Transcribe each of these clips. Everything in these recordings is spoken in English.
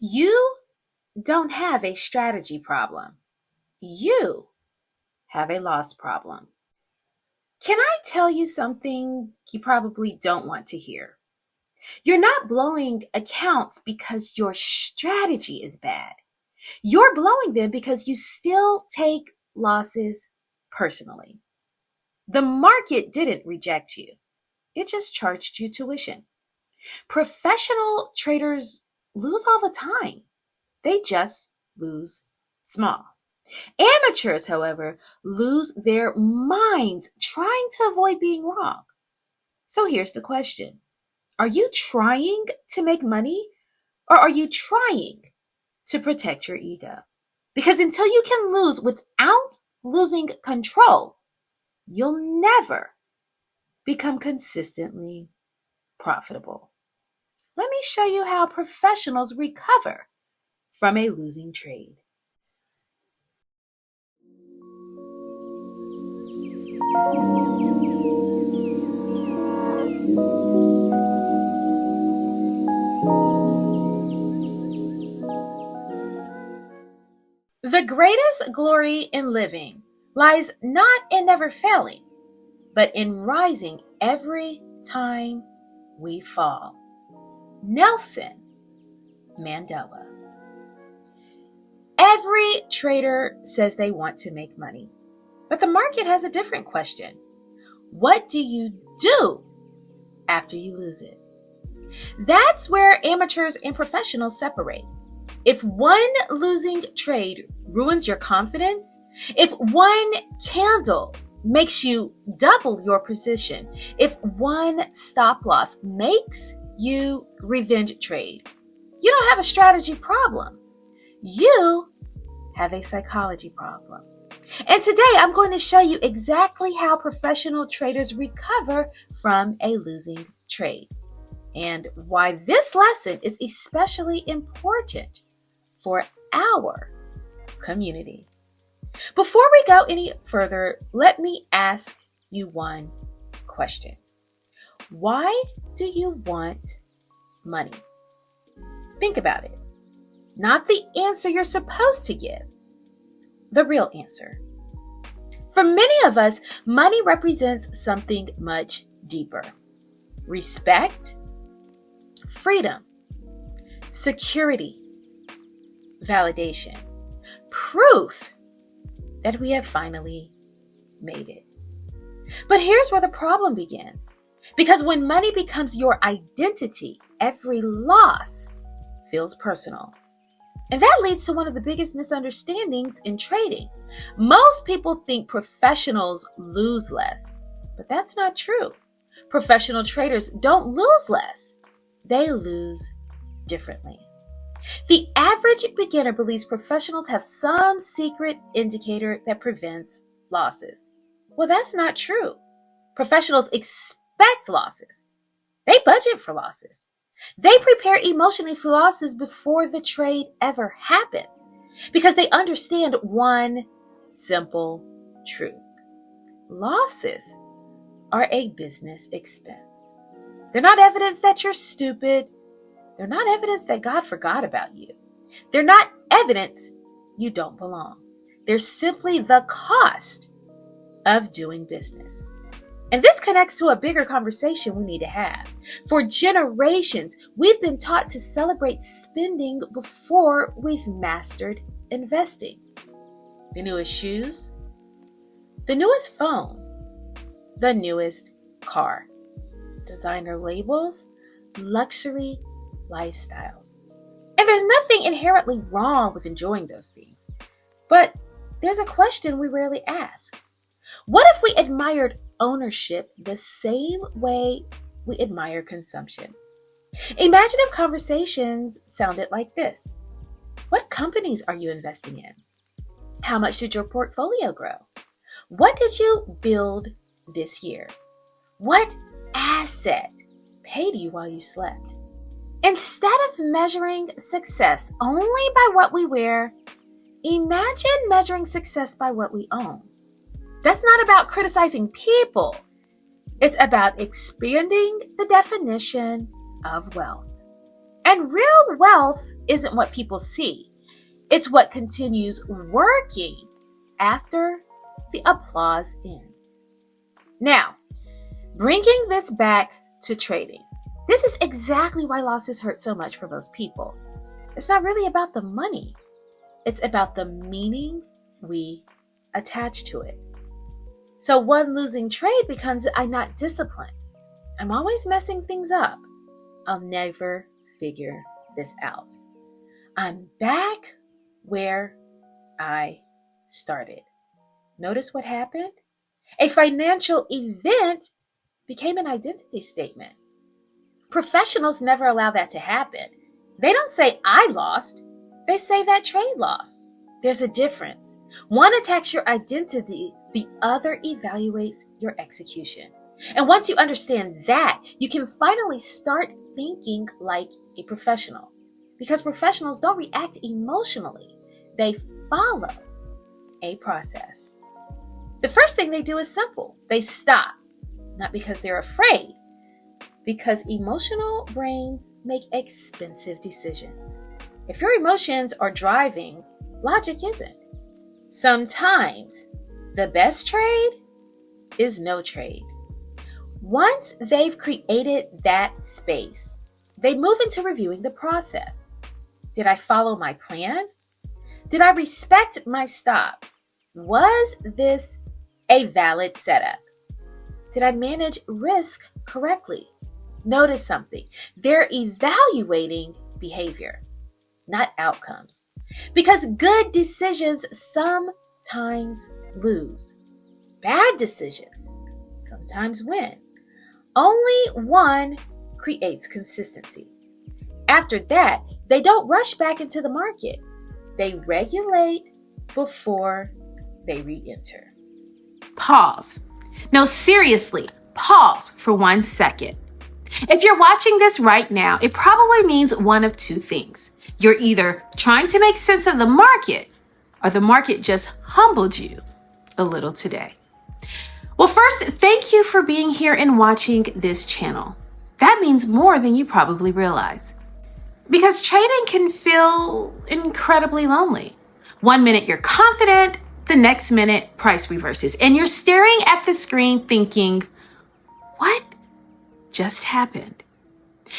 You don't have a strategy problem. You have a loss problem. Can I tell you something you probably don't want to hear? You're not blowing accounts because your strategy is bad. You're blowing them because you still take losses personally. The market didn't reject you. It just charged you tuition. Professional traders lose all the time. They just lose small. Amateurs, however, lose their minds trying to avoid being wrong. So here's the question. Are you trying to make money or are you trying to protect your ego? Because until you can lose without losing control, you'll never become consistently profitable. Let me show you how professionals recover from a losing trade. The greatest glory in living lies not in never failing, but in rising every time we fall. Nelson Mandela. Every trader says they want to make money, but the market has a different question. What do you do after you lose it? That's where amateurs and professionals separate. If one losing trade ruins your confidence, if one candle makes you double your position, if one stop loss makes you revenge trade, you don't have a strategy problem. You have a psychology problem. And today I'm going to show you exactly how professional traders recover from a losing trade and why this lesson is especially important for our community. Before we go any further, let me ask you one question. Why do you want money? Think about it. Not the answer you're supposed to give, the real answer. For many of us, money represents something much deeper. Respect, freedom, security, validation, proof that we have finally made it. But here's where the problem begins. Because when money becomes your identity, every loss feels personal. And that leads to one of the biggest misunderstandings in trading. Most people think professionals lose less, but that's not true. Professional traders don't lose less. They lose differently. The average beginner believes professionals have some secret indicator that prevents losses. Well, that's not true. Professionals expect losses. They budget for losses. They prepare emotionally for losses before the trade ever happens because they understand one simple truth. Losses are a business expense. They're not evidence that you're stupid. They're not evidence that God forgot about you. They're not evidence you don't belong. They're simply the cost of doing business. And this connects to a bigger conversation we need to have. For generations, we've been taught to celebrate spending before we've mastered investing. The newest shoes, the newest phone, the newest car, designer labels, luxury lifestyles. And there's nothing inherently wrong with enjoying those things. But there's a question we rarely ask. What if we admired ownership the same way we admire consumption? Imagine if conversations sounded like this. What companies are you investing in? How much did your portfolio grow? What did you build this year? What asset paid you while you slept? Instead of measuring success only by what we wear, imagine measuring success by what we own. That's not about criticizing people. It's about expanding the definition of wealth. And real wealth isn't what people see. It's what continues working after the applause ends. Now, bringing this back to trading. This is exactly why losses hurt so much for most people. It's not really about the money. It's about the meaning we attach to it. So one losing trade becomes I'm not disciplined. I'm always messing things up. I'll never figure this out. I'm back where I started. Notice what happened? A financial event became an identity statement. Professionals never allow that to happen. They don't say, I lost. They say that trade lost. There's a difference. One attacks your identity, the other evaluates your execution. And once you understand that, you can finally start thinking like a professional. Because professionals don't react emotionally. They follow a process. The first thing they do is simple. They stop. Not because they're afraid, because emotional brains make expensive decisions. If your emotions are driving, logic isn't. Sometimes the best trade is no trade. Once they've created that space, they move into reviewing the process. Did I follow my plan? Did I respect my stop? Was this a valid setup? Did I manage risk correctly? Notice something. They're evaluating behavior, not outcomes. Because good decisions sometimes lose. Bad decisions sometimes win. Only one creates consistency. After that, they don't rush back into the market. They regulate before they re-enter. Pause. No, seriously, pause for 1 second. If you're watching this right now, it probably means one of two things. You're either trying to make sense of the market, or the market just humbled you a little today. Well, first, thank you for being here and watching this channel. That means more than you probably realize. Because trading can feel incredibly lonely. 1 minute you're confident, the next minute price reverses, and you're staring at the screen thinking, what just happened?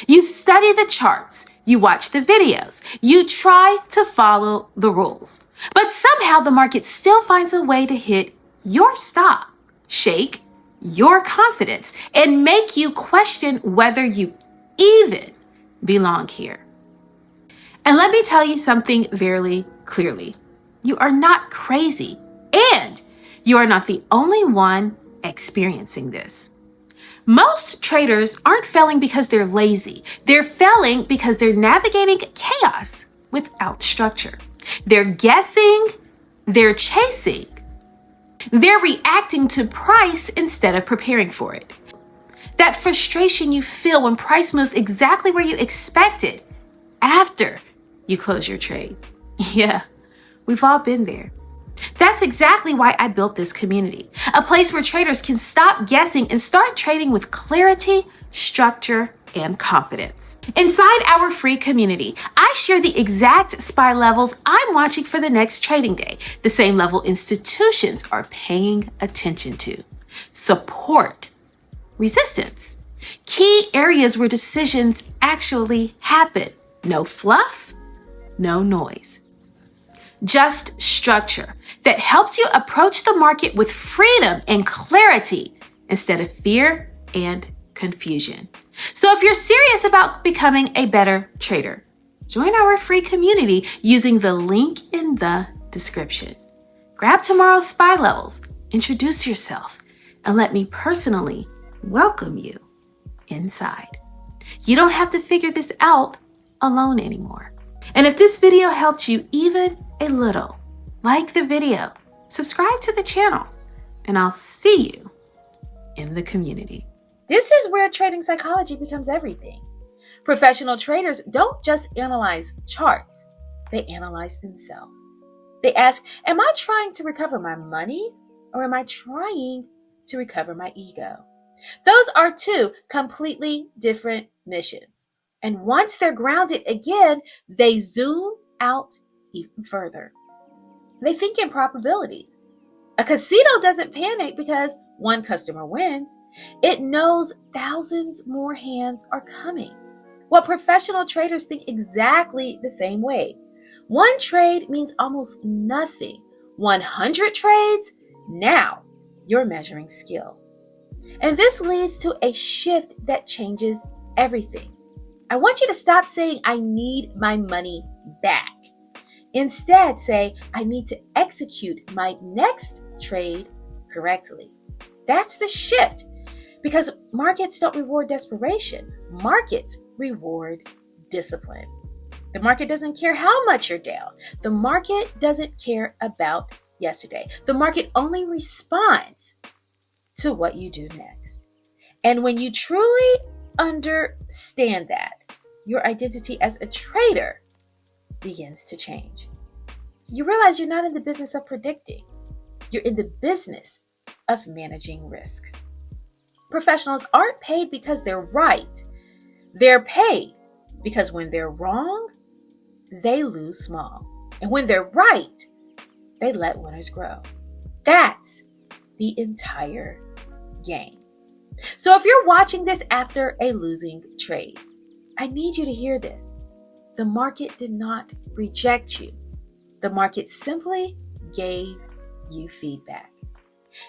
You study the charts, you watch the videos, you try to follow the rules, but somehow the market still finds a way to hit your stop, shake your confidence, and make you question whether you even belong here. And let me tell you something very clearly. You are not crazy, and you are not the only one experiencing this. Most traders aren't failing because they're lazy. They're failing because they're navigating chaos without structure. They're guessing, they're chasing, they're reacting to price instead of preparing for it. That frustration you feel when price moves exactly where you expected after you close your trade. Yeah, we've all been there. That's exactly why I built this community, a place where traders can stop guessing and start trading with clarity, structure, and confidence. Inside our free community, I share the exact SPY levels I'm watching for the next trading day, the same level institutions are paying attention to. Support, resistance, key areas where decisions actually happen. No fluff, no noise. Just structure that helps you approach the market with freedom and clarity instead of fear and confusion. So if you're serious about becoming a better trader, join our free community using the link in the description. Grab tomorrow's SPY levels, introduce yourself, and let me personally welcome you inside. You don't have to figure this out alone anymore. And if this video helped you even a little, like the video, subscribe to the channel, and I'll see you in the community. This is where trading psychology becomes everything. Professional traders don't just analyze charts, they analyze themselves. They ask, am I trying to recover my money or am I trying to recover my ego? Those are two completely different missions. And once they're grounded again, they zoom out even further. They think in probabilities. A casino doesn't panic because one customer wins. It knows thousands more hands are coming. Well, professional traders think exactly the same way. One trade means almost nothing. 100 trades? Now you're measuring skill. And this leads to a shift that changes everything. I want you to stop saying, I need my money back. Instead, say, I need to execute my next trade correctly. That's the shift, because markets don't reward desperation. Markets reward discipline. The market doesn't care how much you're down. The market doesn't care about yesterday. The market only responds to what you do next. And when you truly understand that, your identity as a trader begins to change. You realize you're not in the business of predicting. You're in the business of managing risk. Professionals aren't paid because they're right. They're paid because when they're wrong, they lose small. And when they're right, they let winners grow. That's the entire game. So if you're watching this after a losing trade, I need you to hear this. The market did not reject you. The market simply gave you feedback.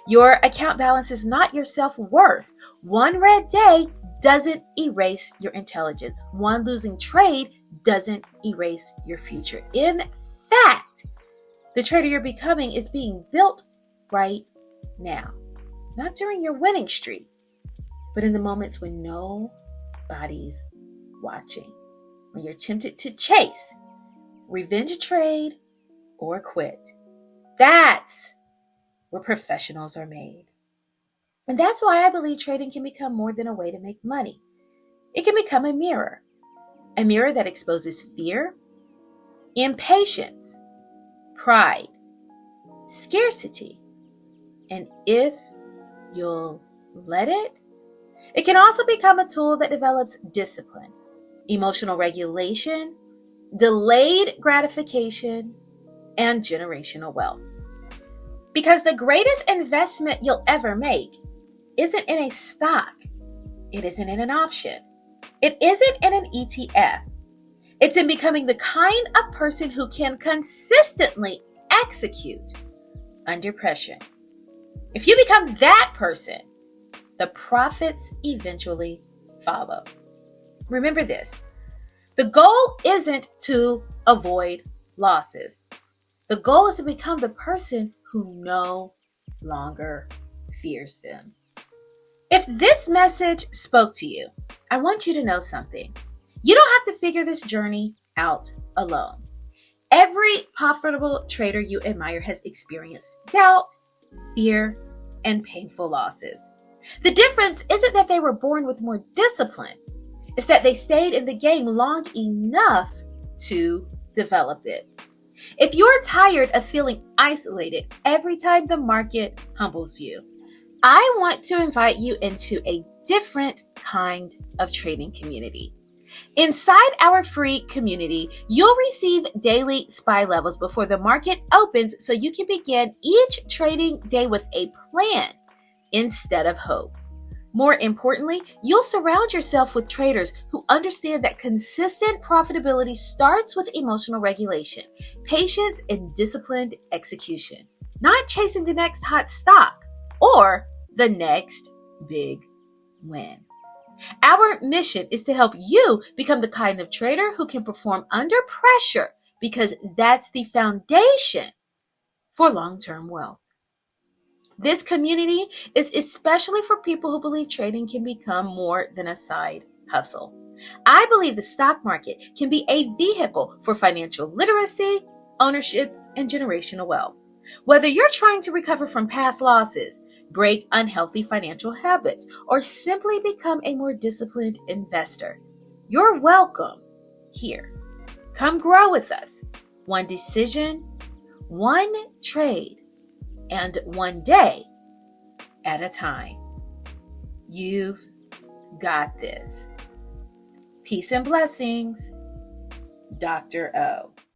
Your account balance is not your self-worth. One red day doesn't erase your intelligence. One losing trade doesn't erase your future. In fact, the trader you're becoming is being built right now. Not during your winning streak, but in the moments when nobody's watching. When you're tempted to chase, revenge trade, or quit. That's where professionals are made. And that's why I believe trading can become more than a way to make money. It can become a mirror that exposes fear, impatience, pride, scarcity, and if you'll let it, it can also become a tool that develops discipline, emotional regulation, delayed gratification, and generational wealth. Because the greatest investment you'll ever make isn't in a stock. It isn't in an option. It isn't in an ETF. It's in becoming the kind of person who can consistently execute under pressure. If you become that person, the profits eventually follow. Remember this. The goal isn't to avoid losses. The goal is to become the person who no longer fears them. If this message spoke to you, I want you to know something. You don't have to figure this journey out alone. Every profitable trader you admire has experienced doubt, fear, and painful losses. The difference isn't that they were born with more discipline. It's that they stayed in the game long enough to develop it. If you're tired of feeling isolated every time the market humbles you, I want to invite you into a different kind of trading community. Inside our free community, you'll receive daily SPY levels before the market opens so you can begin each trading day with a plan instead of hope. More importantly, you'll surround yourself with traders who understand that consistent profitability starts with emotional regulation, patience, and disciplined execution, not chasing the next hot stock or the next big win. Our mission is to help you become the kind of trader who can perform under pressure because that's the foundation for long-term wealth. This community is especially for people who believe trading can become more than a side hustle. I believe the stock market can be a vehicle for financial literacy, ownership, and generational wealth. Whether you're trying to recover from past losses, break unhealthy financial habits, or simply become a more disciplined investor, you're welcome here. Come grow with us. One decision, one trade, and one day at a time. You've got this. Peace. Peace and blessings, Dr. O.